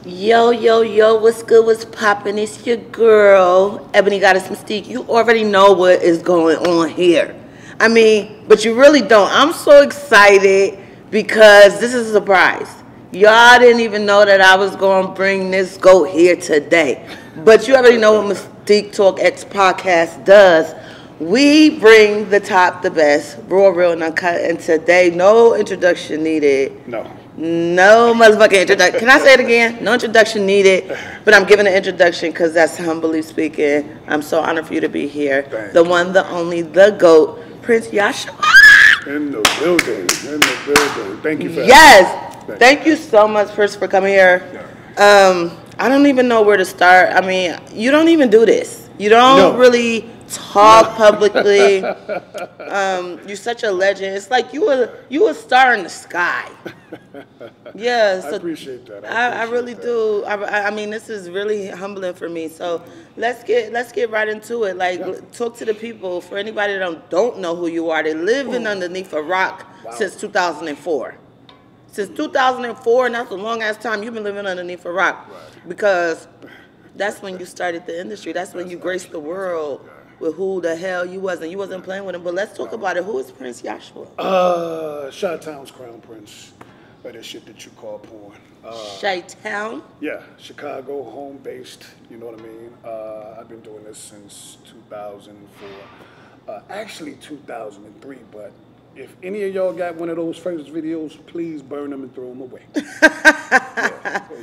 Yo, yo, yo, what's good, what's poppin'? It's your girl, Ebony Goddess Mystique. You already know what is going on here. I mean, but you really don't. I'm so excited because this is a surprise. Y'all didn't even know that I was going to bring this goat here today. But you already know what Mystique Talk X podcast does. We bring the top, the best, raw, real, and uncut. And today, no introduction needed. No motherfucking introduction. Can I say it again? No introduction needed, but I'm giving an introduction because that's humbly speaking. I'm so honored for you to be here. The one, the only, the GOAT, Prince Yahshua. In the building. Thank you for Yes. Thank you so much, Prince, for coming here. I don't even know where to start. I mean, you don't even do this. You don't really talk publicly. You're such a legend. It's like you a star in the sky. Yeah, so I appreciate that. I really do. I mean, this is really humbling for me. So let's get right into it. Like, talk to the people. For anybody that don't know who you are, they living underneath a rock since 2004. Since 2004, and that's a long ass time you've been living underneath a rock, because that's when you started the industry. That's when you graced the world with who the hell you wasn't. You wasn't playing with him. But let's talk about it. Who is Prince Yahshua? Chi-Town's Crown Prince. Or that shit that you call porn. Chi-Town? Yeah, Chicago, home-based. You know what I mean? I've been doing this since 2004. Actually 2003, but if any of y'all got one of those first videos, please burn them and throw them away.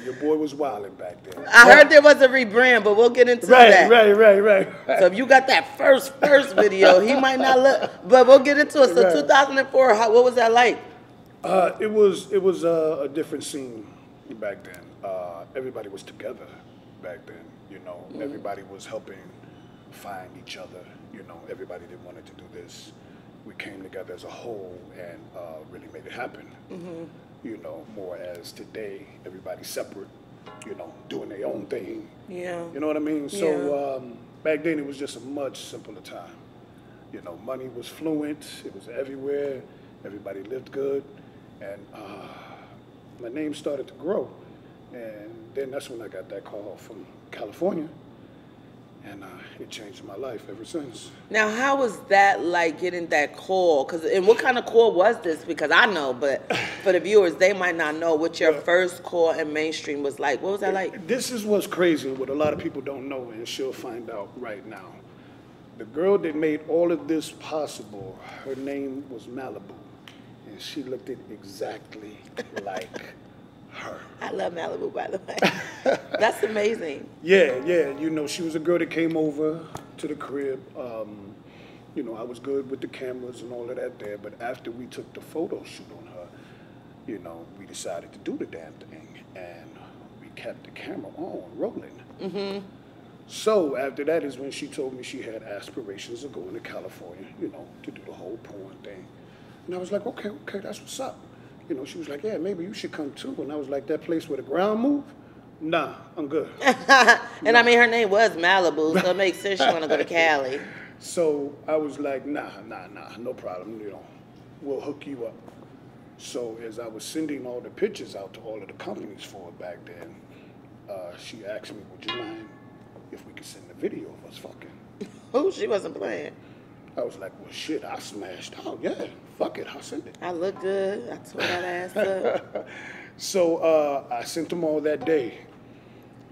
Your boy was wilding back then. I heard there was a rebrand, but we'll get into that. Right. So if you got that first video, he might not look, but we'll get into it. So 2004, what was that like? It was a different scene back then. Everybody was together back then. You know, everybody was helping find each other. You know, everybody that wanted to do this. We came together as a whole and really made it happen. You know, more as today, everybody's separate, you know, doing their own thing. Yeah. You know what I mean? So back then it was just a much simpler time. You know, money was fluent, it was everywhere, everybody lived good, and my name started to grow. And then that's when I got that call from California. And it changed my life ever since. Now, how was that like getting that call? And what kind of call was this? Because I know, but for the viewers, they might not know what your first call in mainstream was like. What was that like? This is what's crazy, what a lot of people don't know, and she'll find out right now. The girl that made all of this possible, her name was Malibu, and she looked exactly like her. I love Malibu, by the way. That's amazing. Yeah. You know, she was a girl that came over to the crib. You know, I was good with the cameras and all of that there. But after we took the photo shoot on her, you know, we decided to do the damn thing. And we kept the camera on, rolling. So after that is when she told me she had aspirations of going to California, you know, to do the whole porn thing. And I was like, okay, that's what's up. You know, she was like, yeah, maybe you should come too. And I was like, that place where the ground move? Nah, I'm good. And I mean, her name was Malibu, so it makes sense she want to go to Cali. So I was like, nah, no problem. You know, we'll hook you up. So as I was sending all the pictures out to all of the companies for her back then, she asked me, would you mind if we could send a video of us fucking? Who? She wasn't playing. I was like, well, shit, I smashed out. Yeah, fuck it, I'll send it. I look good. I tore that ass up. So I sent them all that day.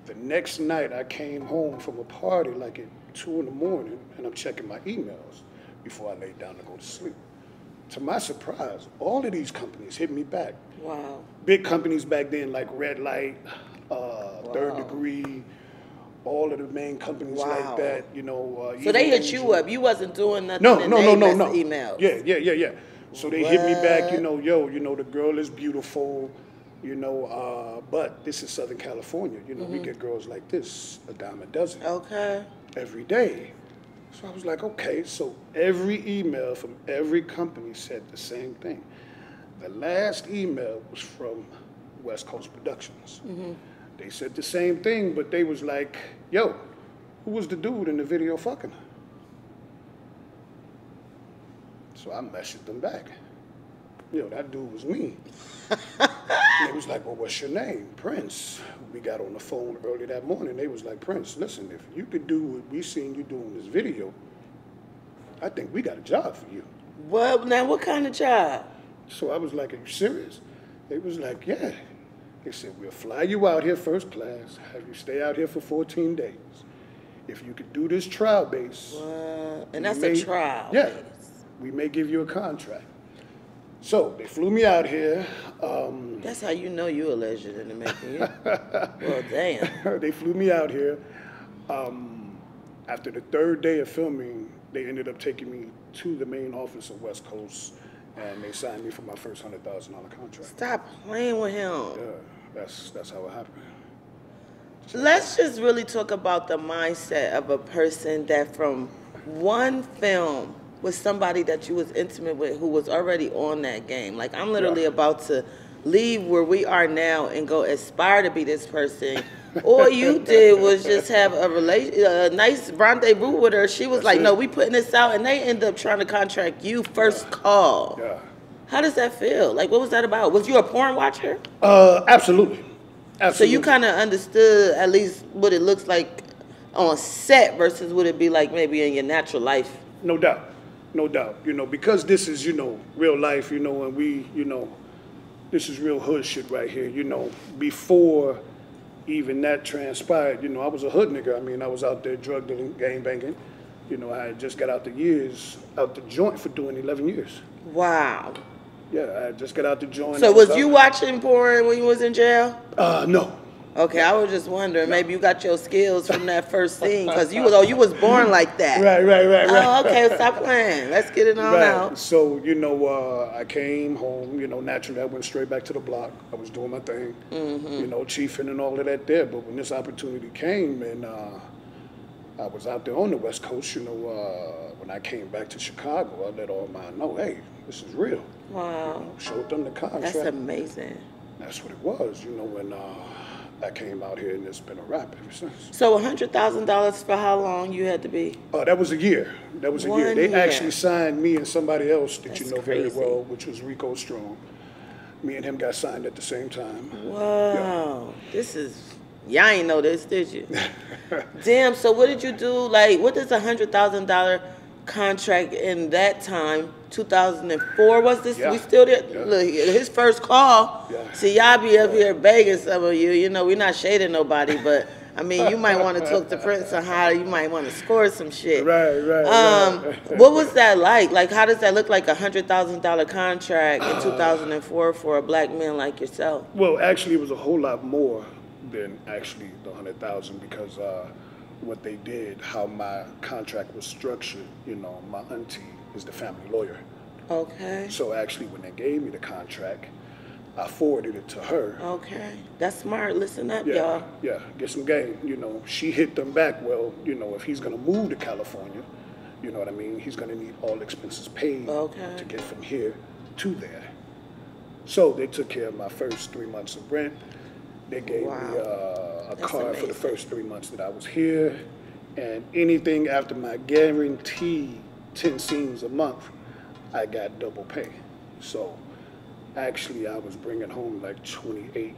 The next night, I came home from a party like at 2 in the morning, and I'm checking my emails before I laid down to go to sleep. To my surprise, all of these companies hit me back. Wow. Big companies back then like Red Light, Third Degree, all of the main companies like that, you know. So they hit you up. You wasn't doing nothing. No. Emails. Yeah. So they hit me back, you know, you know, the girl is beautiful, you know, but this is Southern California. You know, we get girls like this, a dime a dozen. Okay. Every day. So I was like, okay. So every email from every company said the same thing. The last email was from West Coast Productions. They said the same thing, but they was like, yo, who was the dude in the video fucking her? So I messaged them back. You know, that dude was me. And they was like, well, what's your name? Prince. We got on the phone early that morning. They was like, Prince, listen, if you could do what we seen you do in this video, I think we got a job for you. Well, now what kind of job? So I was like, are you serious? They was like, yeah. They said, we'll fly you out here first class, have you stay out here for 14 days. If you could do this trial base. What? And that's a trial yeah, base. We may give you a contract. So they flew me out here. That's how you know you a legend in the making. Well, damn. They flew me out here. After the third day of filming, they ended up taking me to the main office of West Coast, and they signed me for my first $100,000 contract. Stop playing with him. Yeah, that's how it happened. Let's just really talk about the mindset of a person that from one film with somebody that you was intimate with who was already on that game. Like, I'm literally about to leave where we are now and go aspire to be this person. All you did was just have a nice rendezvous with her. She was like, no, we putting this out, and they end up trying to contract you first call. Yeah. How does that feel? Like, what was that about? Was you a porn watcher? Absolutely. Absolutely. So you kind of understood at least what it looks like on set versus what it be like maybe in your natural life. No doubt. No doubt. You know, because this is, you know, real life, you know, and we, you know, this is real hood shit right here. You know, before even that transpired, you know, I was a hood nigga. I mean, I was out there drug dealing, gang banging. You know, I had just got out the joint for doing 11 years. Wow. Yeah, I just got out the joint. So was you watching porn when you was in jail? No. Okay, I was just wondering. Maybe you got your skills from that first scene because you was born like that. Right. Oh, okay. Stop playing. Let's get it on out. So you know, I came home. You know, naturally, I went straight back to the block. I was doing my thing. You know, chiefing and all of that there. But when this opportunity came, and I was out there on the West Coast. You know, when I came back to Chicago, I let all mine know, hey, this is real. Wow. You know, showed them the contract. That's amazing. That's what it was. You know, when I came out here, and it's been a wrap ever since. So $100,000 for how long you had to be? That was a year. That was a year. They actually signed me and somebody else that you know very well, which was Rico Strong. Me and him got signed at the same time. Wow. Yeah. This is, y'all ain't know this, did you? Damn, so what did you do? Like, what does $100,000 contract in that time, 2004 was this? Yeah. We still there? Yeah. Look, his first call. Yeah. See, y'all be up here begging some of you. You know, we're not shading nobody, but I mean, you might want to talk to Prince on how you might want to score some shit. Right. What was that like? Like, how does that look like a $100,000 contract in 2004 for a black man like yourself? Well, actually, it was a whole lot more than actually the 100,000 because what they did, how my contract was structured, you know, my auntie is the family lawyer. Okay. So actually, when they gave me the contract, I forwarded it to her. Okay. That's smart. Listen up, y'all. Yeah, get some game. You know, she hit them back, well, you know, if he's going to move to California, you know what I mean, he's going to need all expenses paid to get from here to there. So they took care of my first 3 months of rent. They gave me a car for the first 3 months that I was here. And anything after my guaranteed 10 scenes a month, I got double pay. So actually, I was bringing home like 28,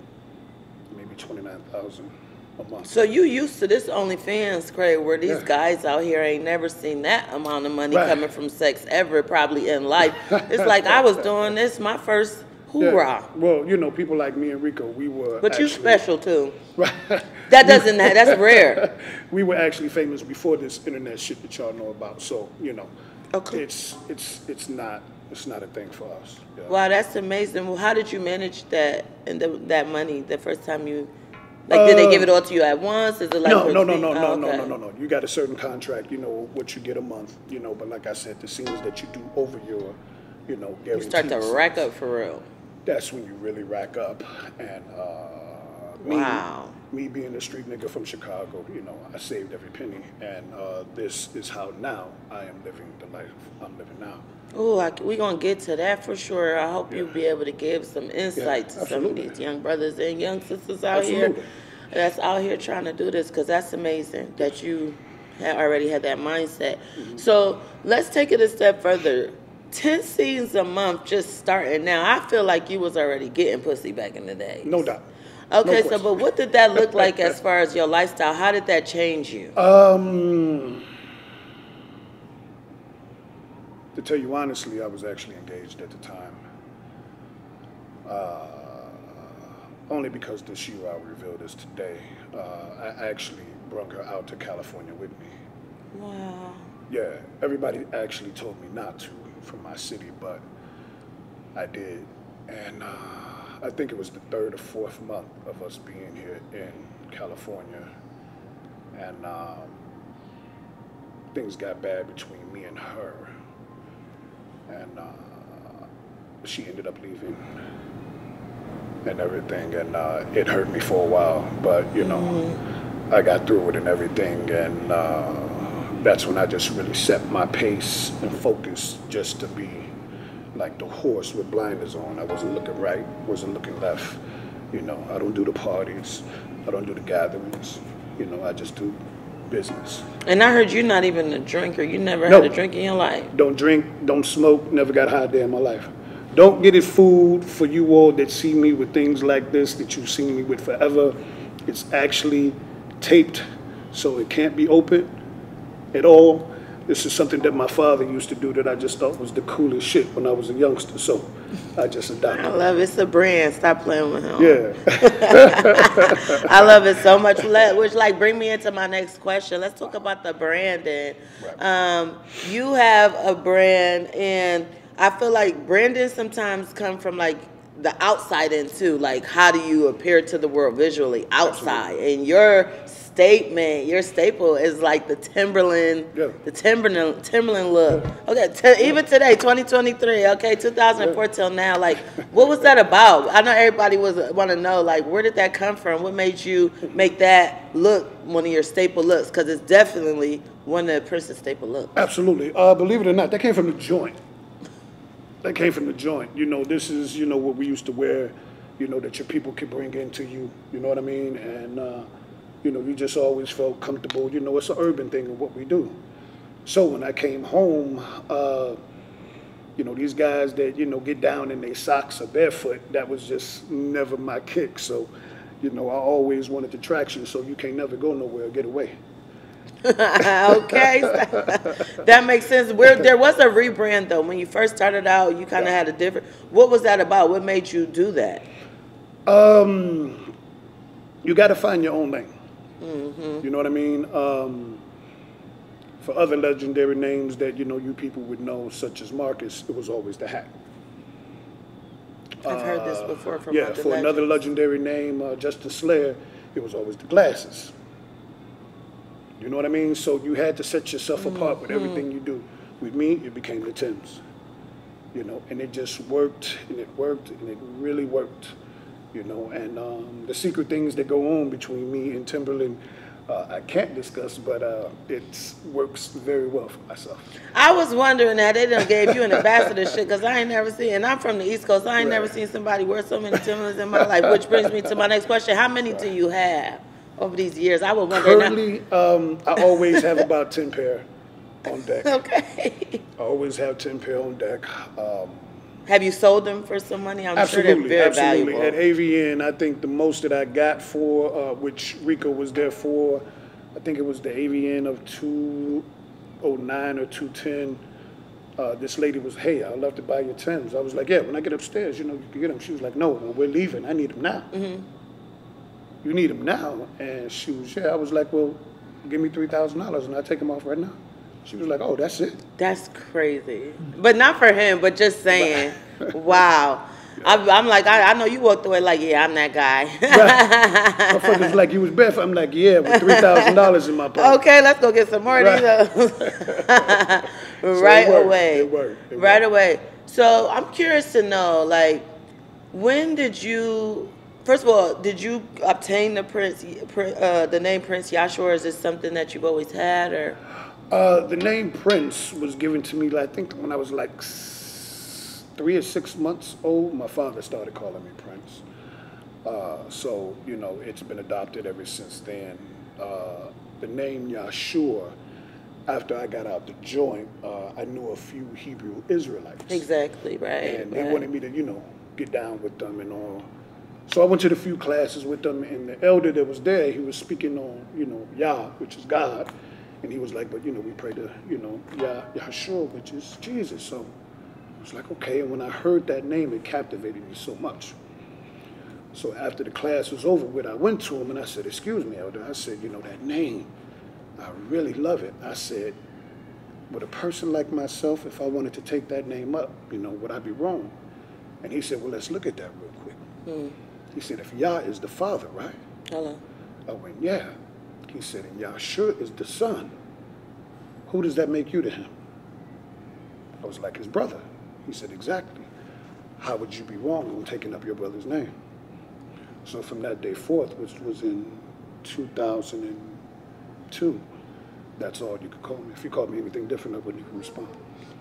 maybe 29,000 a month. So you used to this OnlyFans, Craig, where these guys out here ain't never seen that amount of money coming from sex ever, probably in life. It's like I was doing this my first hoorah. Yeah. Well, you know, people like me and Rico, we were. But you special too. Right. That's rare. We were actually famous before this internet shit that y'all know about. So you know, it's not a thing for us. Yeah. Wow, that's amazing. Well, how did you manage that and that money the first time you? Like, did they give it all to you at once? Is it like no. You got a certain contract, you know, what you get a month, you know. But like I said, the scenes that you do over your, you know, guaranteed. You start to rack up for real. That's when you really rack up. And me being a street nigga from Chicago, you know, I saved every penny. And this is how now I am living the life I'm living now. Oh, we're going to get to that for sure. I hope you'll be able to give some insight to some of these young brothers and young sisters out here that's out here trying to do this, because that's amazing that you already had that mindset. So let's take it a step further. 10 scenes a month just starting now. I feel like you was already getting pussy back in the day. No doubt. Okay, No so but what did that look like as far as your lifestyle? How did that change you? To tell you honestly, I was actually engaged at the time. Only because this year I'll reveal this today. I actually brought her out to California with me. Wow. Yeah, everybody actually told me not to from my city, but I did. And I think it was the 3rd or 4th month of us being here in California. And things got bad between me and her. And she ended up leaving and everything. And it hurt me for a while, but you know, I got through it and everything. And that's when I just really set my pace and focus just to be like the horse with blinders on. I wasn't looking right, wasn't looking left. You know, I don't do the parties, I don't do the gatherings. You know, I just do business. And I heard you're not even a drinker. You never had a drink in your life. Don't drink, don't smoke, never got high a day in my life. Don't get it fooled for you all that see me with things like this that you've seen me with forever. It's actually taped, so it can't be open at all. This is something that my father used to do that I just thought was the coolest shit when I was a youngster, so I just adopted it. I love it. It's a brand. Stop playing with him. Yeah. I love it so much. Which, like, bring me into my next question. Let's talk about the branding. Right. You have a brand, and I feel like branding sometimes come from, like, the outside in, too. Like, how do you appear to the world visually outside? Absolutely. And your statement, your staple is like the Timberland, the Timberland look. Okay, even today, 2023, okay, 2004 till now, like, what was that about? I know everybody want to know, like, where did that come from? What made you make that look one of your staple looks? Because it's definitely one of Prince's staple looks. Absolutely. Believe it or not, that came from the joint. That came from the joint. You know, this is, you know, what we used to wear, you know, that your people could bring into you, you know what I mean? And, you know, you just always felt comfortable. You know, it's an urban thing of what we do. So when I came home, you know, these guys that, you know, get down in their socks or barefoot, that was just never my kick. So, you know, I always wanted the traction, so you can't never go nowhere or get away. Okay, that makes sense. There was a rebrand, though. When you first started out, you kind of had a different... What was that about? What made you do that? You got to find your own lane. Mm-hmm. You know what I mean? For other legendary names that, you know, you people would know, such as Marcus, it was always the hat. I've heard this before from other legends. Another legendary name, Justin Slayer, it was always the glasses. You know what I mean? So you had to set yourself apart with everything you do. With me, it became the Timbs. You know, and it just worked, and it worked, and it really worked. You know, and the secret things that go on between me and Timberland, I can't discuss, but it works very well for myself. I was wondering that they done gave you an ambassadorship, because I ain't never seen, and I'm from the East Coast, I ain't never seen somebody wear so many Timberlands in my life, which brings me to my next question. How many do you have over these years? I would wonder. Currently, I always have about 10 pair on deck. Okay. I always have 10 pair on deck. Have you sold them for some money? I'm sure they're very valuable. At AVN, I think the most that I got for, which Rico was there for, I think it was the AVN of 209 or 210. This lady was, hey, I'd love to buy your Timbs. I was like, yeah, when I get upstairs, you know, you can get them. She was like, no, we're leaving. I need them now. Mm-hmm. You need them now? And she was, yeah. I was like, well, give me $3,000 and I'll take them off right now. She was like, oh, that's it? That's crazy. But not for him, but just saying, wow. I'm like, I know you walked away like, yeah, I'm that guy. Right. Motherfuckers like, you was barefoot. I'm like, yeah, with $3,000 in my pocket. Okay, let's go get some more of these. Right away. It worked. Right away. So I'm curious to know, like, when did you... First of all, did you obtain the name Prince Yahshua, or is this something that you've always had, or? The name Prince was given to me, I think, when I was like 3 or 6 months old. My father started calling me Prince. So, you know, it's been adopted ever since then. The name Yahshua, after I got out the joint, I knew a few Hebrew Israelites. Exactly, right. And they wanted me to, you know, get down with them and all. So I went to the few classes with them, and the elder that was there, he was speaking on, you know, Yah, which is God. And he was like, but, you know, we pray to, you know, Yahshua, which is Jesus. So I was like, okay. And when I heard that name, it captivated me so much. So after the class was over with, I went to him and I said, excuse me, elder. I said, you know, that name, I really love it. I said, would a person like myself, if I wanted to take that name up, you know, would I be wrong? And he said, well, let's look at that real quick. He said, if Yah is the Father, right? Hello. I went, yeah. He said, and Yahshua is the Son. Who does that make you to him? I was like, his brother. He said, exactly. How would you be wrong on taking up your brother's name? So from that day forth, which was in 2002, that's all you could call me. If you called me anything different, I wouldn't even respond.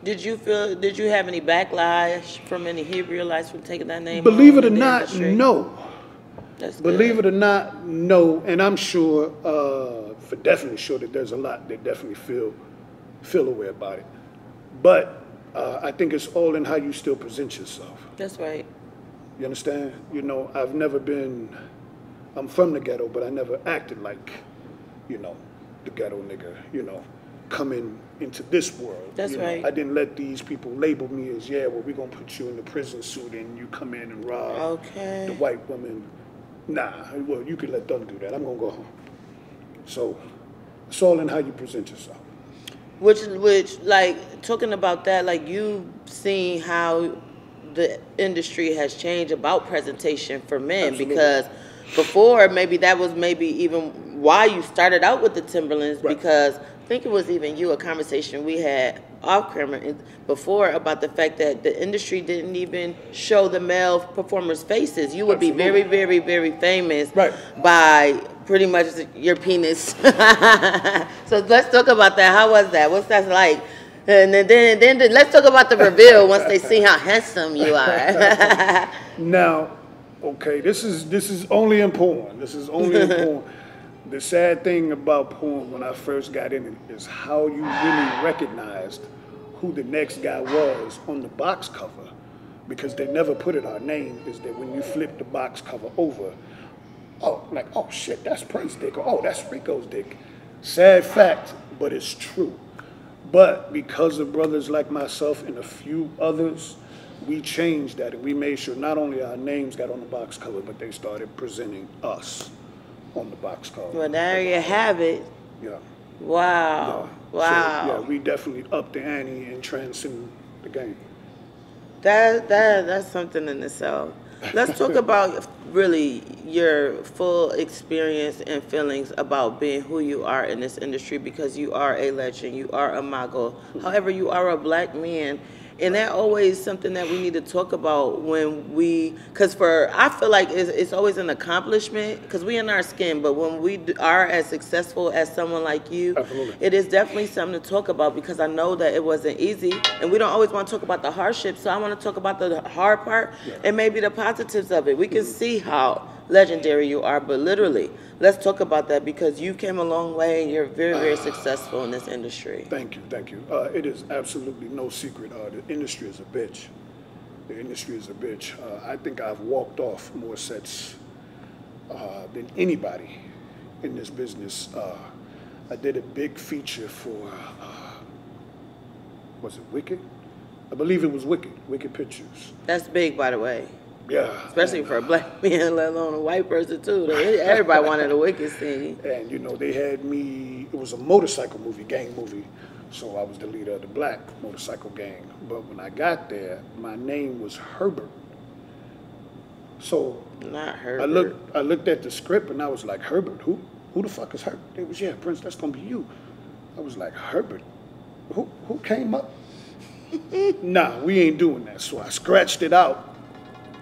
Did you have any backlash from any Hebrewites from taking that name? Believe it or not, no. That's good. Believe it or not, no. And I'm sure, for definitely sure, that there's a lot that definitely feel away about it. But I think it's all in how you still present yourself. That's right. You understand? You know, I'm from the ghetto, but I never acted like, you know, the ghetto nigga, you know, coming into this world. That's right. I didn't let these people label me as, yeah, well, we're going to put you in the prison suit and you come in and rob the white woman. Nah, well, you can let them do that. I'm going to go home. So it's all in how you present yourself. Which, like, talking about that, like, you've seen how the industry has changed about presentation for men. Absolutely. Because before, maybe that was even why you started out with the Timberlands, right. Because I think it was even you, a conversation we had off camera before about the fact that the industry didn't even show the male performers' faces. You would Absolutely. Be very, very, very famous right. by pretty much your penis. So let's talk about that. How was that? What's that like? And then let's talk about the reveal once they see how handsome you are. Now, okay, this is only in porn. This is only in porn. The sad thing about porn when I first got in it is how you really recognized who the next guy was on the box cover, because they never put it our name, is that when you flip the box cover over, oh shit, that's Prince's dick, or oh, that's Rico's dick. Sad fact, but it's true. But because of brothers like myself and a few others, we changed that and we made sure not only our names got on the box cover, but they started presenting us on the box cover. Well, there you have it. Yeah. Wow. Yeah. Wow. So, yeah, we definitely upped the ante and transcend the game. That's something in itself. Let's talk about really your full experience and feelings about being who you are in this industry, because you are a legend, you are a mago. However, you are a black man. And that always something that we need to talk about when because I feel like it's always an accomplishment because we in our skin, but when we are as successful as someone like you, Absolutely. It is definitely something to talk about, because I know that it wasn't easy and we don't always want to talk about the hardships. So I want to talk about the hard part and maybe the positives of it. We can see how legendary you are, but literally, let's talk about that, because you came a long way and you're very, very successful in this industry. Thank you. It is absolutely no secret. The industry is a bitch. The industry is a bitch. I think I've walked off more sets than anybody in this business. I did a big feature for, was it Wicked? I believe it was Wicked Pictures. That's big, by the way. Yeah. Especially for a black man, let alone a white person, too. Everybody wanted a Wicked scene. And, you know, they had me, it was a motorcycle movie, gang movie. So I was the leader of the black motorcycle gang. But when I got there, my name was Herbert. So Not Herbert. I looked at the script and I was like, Herbert, who? Who the fuck is Herbert? They was, yeah, Prince, that's going to be you. I was like, Herbert? Who came up? Nah, we ain't doing that. So I scratched it out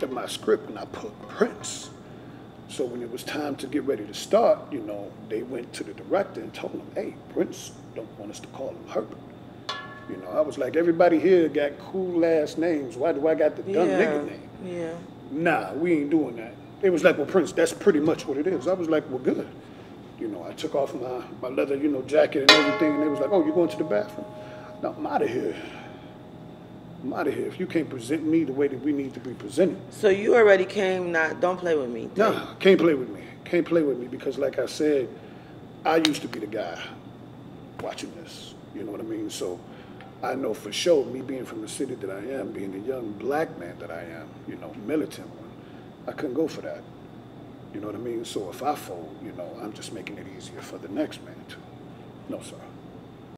in my script and I put Prince. So when it was time to get ready to start, you know, they went to the director and told him, hey, Prince don't want us to call him Herbert. You know, I was like, everybody here got cool last names. Why do I got the dumb nigga name? Yeah. Nah, we ain't doing that. It was like, well, Prince, that's pretty much what it is. I was like, well, good. You know, I took off my leather, you know, jacket and everything, and they was like, "Oh, you going to the bathroom?" No, I'm out of here. I'm out of here. If you can't present me the way that we need to be presented. So you already came, not, don't play with me. No, can't play with me. Can't play with me because, like I said, I used to be the guy watching this. You know what I mean? So I know for sure, me being from the city that I am, being the young black man that I am, you know, militant one, I couldn't go for that. You know what I mean? So if I fold, you know, I'm just making it easier for the next man too. No, sir.